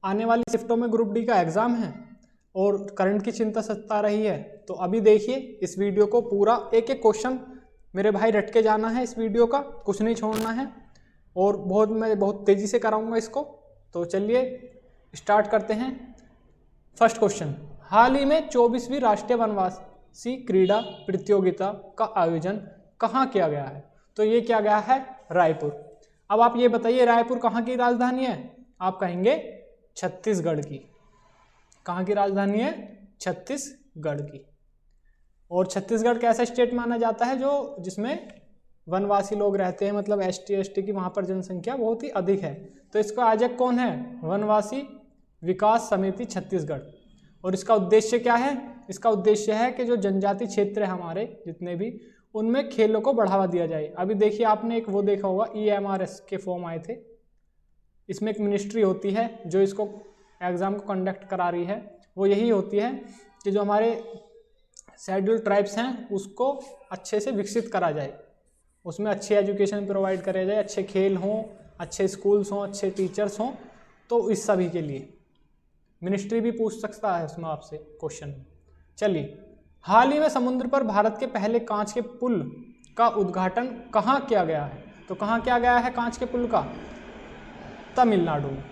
आने वाली शिफ्टों में ग्रुप डी का एग्जाम है और करंट की चिंता सता रही है, तो अभी देखिए इस वीडियो को पूरा, एक एक क्वेश्चन मेरे भाई रट के जाना है इस वीडियो का, कुछ नहीं छोड़ना है। और मैं बहुत तेज़ी से कराऊंगा इसको। तो चलिए स्टार्ट करते हैं। फर्स्ट क्वेश्चन, हाल ही में 24वीं राष्ट्रीय वनवासी क्रीड़ा प्रतियोगिता का आयोजन कहाँ किया गया है? तो ये किया गया है रायपुर। अब आप ये बताइए रायपुर कहाँ की राजधानी है? आप कहेंगे छत्तीसगढ़ की। कहाँ की राजधानी है? छत्तीसगढ़ की। और छत्तीसगढ़ कैसा स्टेट माना जाता है? जो जिसमें वनवासी लोग रहते हैं, मतलब एसटी एसटी की वहाँ पर जनसंख्या बहुत ही अधिक है। तो इसका आयोजक कौन है? वनवासी विकास समिति छत्तीसगढ़। और इसका उद्देश्य क्या है? इसका उद्देश्य है कि जो जनजाति क्षेत्र है हमारे जितने भी, उनमें खेलों को बढ़ावा दिया जाए। अभी देखिए आपने एक वो देखा होगा, EMRS के फॉर्म आए थे। इसमें एक मिनिस्ट्री होती है जो इसको एग्ज़ाम को कंडक्ट करा रही है। वो यही होती है कि जो हमारे शेड्यूल ट्राइब्स हैं उसको अच्छे से विकसित करा जाए, उसमें अच्छी एजुकेशन प्रोवाइड करा जाए, अच्छे खेल हों, अच्छे स्कूल्स हों, अच्छे टीचर्स हों। तो इस सभी के लिए मिनिस्ट्री भी पूछ सकता है उसमें आपसे क्वेश्चन। चलिए, हाल ही में समुद्र पर भारत के पहले कांच के पुल का उद्घाटन कहाँ किया गया है? तो कहाँ किया गया है कांच के पुल का? तमिलनाडु में।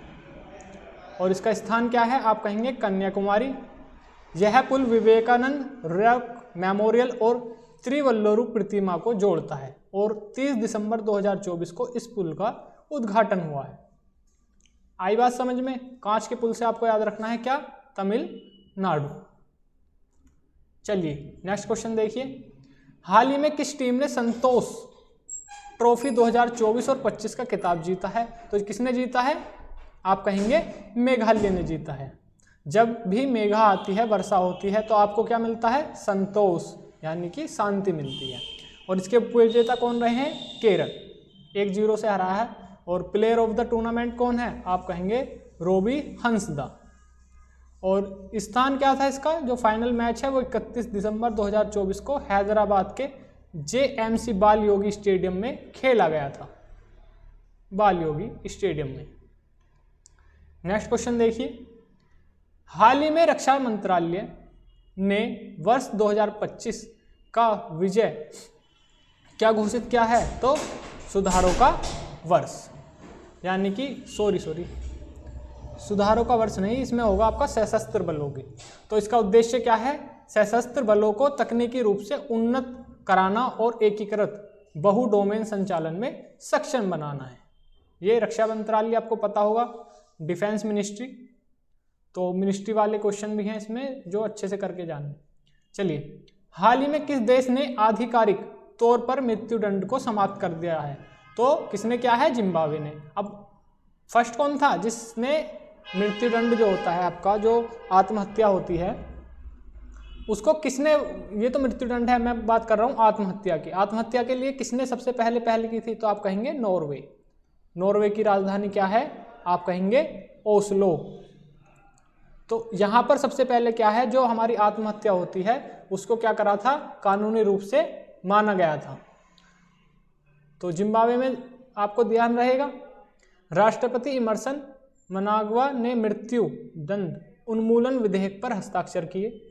और इसका स्थान क्या है? आप कहेंगे कन्याकुमारी। यह पुल विवेकानंद रॉक मेमोरियल और त्रिवल्लुवर प्रतिमा को जोड़ता है और 30 दिसंबर 2024 को इस पुल का उद्घाटन हुआ है। आई बात समझ में? कांच के पुल से आपको याद रखना है क्या? तमिलनाडु। चलिए नेक्स्ट क्वेश्चन देखिए, हाल ही में किस टीम ने संतोष ट्रॉफी 2024 और 25 का खिताब जीता है? तो किसने जीता है? आप कहेंगे मेघालय ने जीता है। जब भी मेघा आती है, वर्षा होती है, तो आपको क्या मिलता है? संतोष, यानी कि शांति मिलती है। और इसके विजेता कौन रहे हैं? केरल, 1-0 से हरा है। और प्लेयर ऑफ द टूर्नामेंट कौन है? आप कहेंगे रोबी हंसदा। और स्थान क्या था इसका? जो फाइनल मैच है वो 31 दिसंबर 2024 को हैदराबाद के JMC बाल योगी स्टेडियम में खेला गया था, बाल योगी स्टेडियम में। नेक्स्ट क्वेश्चन देखिए, हाल ही में रक्षा मंत्रालय ने वर्ष 2025 का विजय क्या घोषित किया है? तो सुधारों का वर्ष, यानी कि सुधारों का वर्ष नहीं, इसमें होगा आपका सशस्त्र बलों की। तो इसका उद्देश्य क्या है? सशस्त्र बलों को तकनीकी रूप से उन्नत कराना और एकीकृत बहु डोमेन संचालन में सक्षम बनाना है। ये रक्षा मंत्रालय आपको पता होगा, डिफेंस मिनिस्ट्री। तो मिनिस्ट्री वाले क्वेश्चन भी हैं इसमें जो अच्छे से करके जाने। चलिए, हाल ही में किस देश ने आधिकारिक तौर पर मृत्युदंड को समाप्त कर दिया है? तो किसने किया है? जिम्बाब्वे ने। अब फर्स्ट कौन था जिसने मृत्युदंड जो होता है आपका, जो आत्महत्या होती है, उसको किसने, ये तो मृत्युदंड है, मैं बात कर रहा हूँ आत्महत्या की। आत्महत्या के लिए किसने सबसे पहले की थी? तो आप कहेंगे नॉर्वे। नॉर्वे की राजधानी क्या है? आप कहेंगे ओस्लो। तो यहाँ पर सबसे पहले क्या है, जो हमारी आत्महत्या होती है उसको क्या करा था? कानूनी रूप से माना गया था। तो जिम्बाब्वे में आपको ध्यान रहेगा। राष्ट्रपति इमर्सन मनागवा ने मृत्यु दंड उन्मूलन विधेयक पर हस्ताक्षर किए।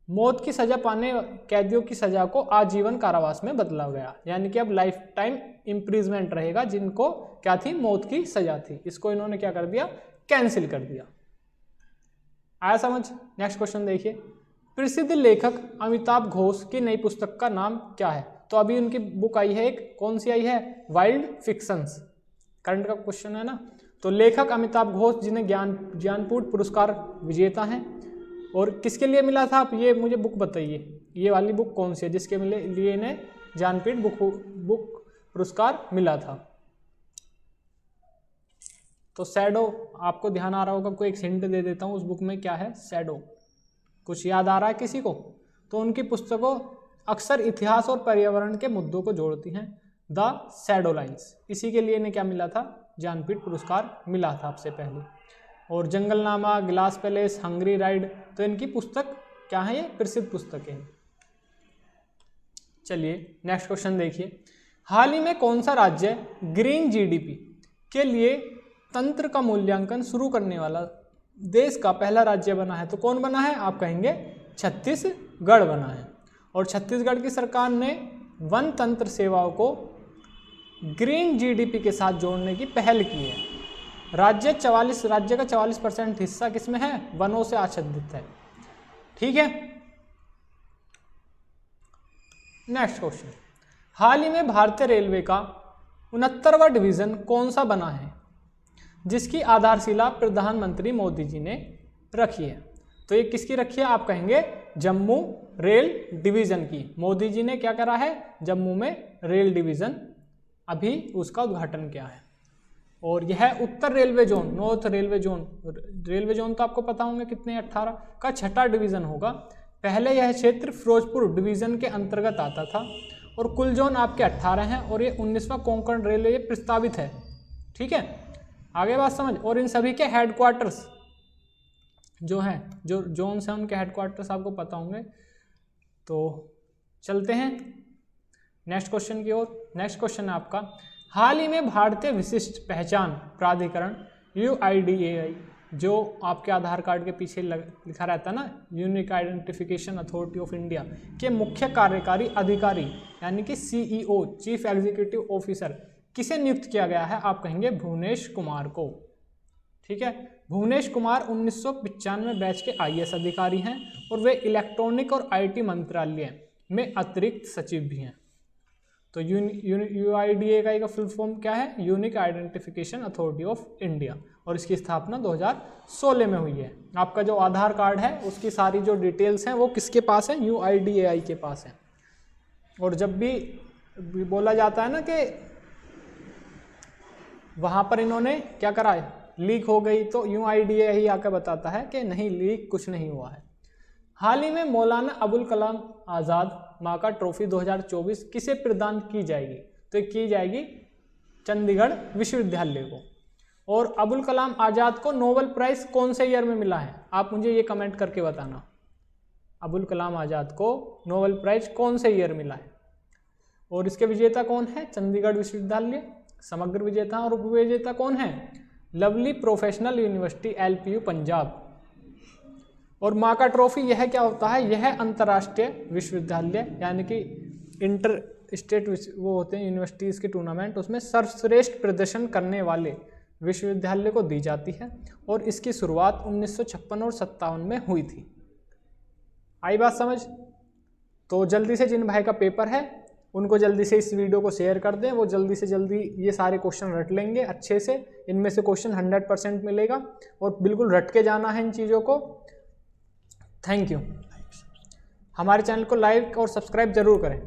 मौत की सजा पाने कैदियों की सजा को आजीवन कारावास में बदला गया, यानी कि अब लाइफ टाइम इम्प्रिजमेंट रहेगा। जिनको क्या थी? मौत की सजा थी, इसको इन्होंने क्या कर दिया? कैंसिल कर दिया। आया समझ? नेक्स्ट क्वेश्चन देखिए, प्रसिद्ध लेखक अमिताभ घोष की नई पुस्तक का नाम क्या है? तो अभी उनकी बुक आई है एक, कौन सी आई है? Wild fictions. करंट का क्वेश्चन है ना। तो लेखक अमिताभ घोष जिन्हें ज्ञानपीठ पुरस्कार विजेता हैं, और किसके लिए मिला था? आप ये मुझे बुक बताइए, ये वाली बुक कौन सी है जिसके लिए इन्हें ज्ञानपीठ बुक पुरस्कार मिला था? तो शैडो, आपको ध्यान आ रहा होगा, कोई एक हिंट दे देता हूँ, उस बुक में क्या है? शैडो। कुछ याद आ रहा है किसी को? तो उनकी पुस्तकों अक्सर इतिहास और पर्यावरण के मुद्दों को जोड़ती हैं। द शैडो लाइन्स, इसी के लिए इन्हें क्या मिला था? ज्ञानपीठ पुरस्कार मिला था आपसे पहले। और जंगलनामा, ग्लास पैलेस, हंगरी राइड, तो इनकी पुस्तक क्या है? ये प्रसिद्ध पुस्तकें हैं। चलिए नेक्स्ट क्वेश्चन देखिए, हाल ही में कौन सा राज्य ग्रीन GDP के लिए तंत्र का मूल्यांकन शुरू करने वाला देश का पहला राज्य बना है, तो कौन बना है? आप कहेंगे छत्तीसगढ़ बना है। और छत्तीसगढ़ की सरकार ने वन तंत्र सेवाओं को ग्रीन जीडीपी के साथ जोड़ने की पहल की है। राज्य का 44% हिस्सा किसमें है? वनों से आच्छादित है। ठीक है, नेक्स्ट क्वेश्चन, हाल ही में भारतीय रेलवे का 69वां डिवीजन कौन सा बना है जिसकी आधारशिला प्रधानमंत्री मोदी जी ने रखी है? तो ये किसकी रखी है? आप कहेंगे जम्मू रेल डिवीजन की। मोदी जी ने क्या करा है? जम्मू में रेल डिवीजन, अभी उसका उद्घाटन किया है। और यह उत्तर railway zone, north railway zone तो आपको पता होंगे कितने, 18 का 6ठा डिवीजन होगा। पहले यह क्षेत्र फिरोजपुर डिवीजन के अंतर्गत आता था और कुल जोन आपके 18 हैं और ये 19वां कोंकण रेलवे प्रस्तावित है। ठीक है, आगे बात समझ। और इन सभी के हेडक्वार्टर्स जो हैं, जो जोन्स हैं, उनके हेडक्वार्टर्स आपको पता होंगे। तो चलते हैं नेक्स्ट क्वेश्चन की ओर। नेक्स्ट क्वेश्चन है आपका, हाल ही में भारतीय विशिष्ट पहचान प्राधिकरण UIDAI, जो आपके आधार कार्ड के पीछे लिखा रहता है ना, unique identification authority of India, के मुख्य कार्यकारी अधिकारी यानी कि CEO, चीफ एग्जीक्यूटिव ऑफिसर, किसे नियुक्त किया गया है? आप कहेंगे भुवनेश कुमार को। ठीक है, भुवनेश कुमार 1995 बैच के IAS अधिकारी हैं और वे इलेक्ट्रॉनिक और IT मंत्रालय में अतिरिक्त सचिव भी हैं। तो UIDAI का फुल फॉर्म क्या है? Unique identification authority of India, और इसकी स्थापना 2016 में हुई है। आपका जो आधार कार्ड है उसकी सारी जो डिटेल्स हैं वो किसके पास है? UIDAI के पास है। और जब भी बोला जाता है ना कि वहाँ पर इन्होंने क्या करा है, लीक हो गई, तो UIDAI आकर बताता है कि नहीं, लीक कुछ नहीं हुआ है। हाल ही में मौलाना अबुल कलाम आज़ाद माका ट्रॉफी 2024 किसे प्रदान की जाएगी? तो ये की जाएगी चंडीगढ़ विश्वविद्यालय को। और अबुल कलाम आज़ाद को नोबेल प्राइज़ कौन से ईयर में मिला है? आप मुझे ये कमेंट करके बताना। अबुल कलाम आज़ाद को नोबेल प्राइज़ कौन से ईयर मिला है? और इसके विजेता कौन है? चंडीगढ़ विश्वविद्यालय समग्र विजेता। और उपविजेता कौन है? Lovely professional university LPU Punjab. और माका ट्रॉफी यह क्या होता है? यह अंतर्राष्ट्रीय विश्वविद्यालय यानी कि इंटर स्टेट वो होते हैं यूनिवर्सिटीज़ के टूर्नामेंट, उसमें सर्वश्रेष्ठ प्रदर्शन करने वाले विश्वविद्यालय को दी जाती है। और इसकी शुरुआत 1956 और 57 में हुई थी। आई बात समझ? तो जल्दी से जिन भाई का पेपर है उनको जल्दी से इस वीडियो को शेयर कर दें, वो जल्दी से जल्दी ये सारे क्वेश्चन रट लेंगे अच्छे से। इनमें से क्वेश्चन 100% मिलेगा और बिल्कुल रट के जाना है इन चीज़ों को। Thank you. हमारे चैनल को लाइक और सब्सक्राइब जरूर करें।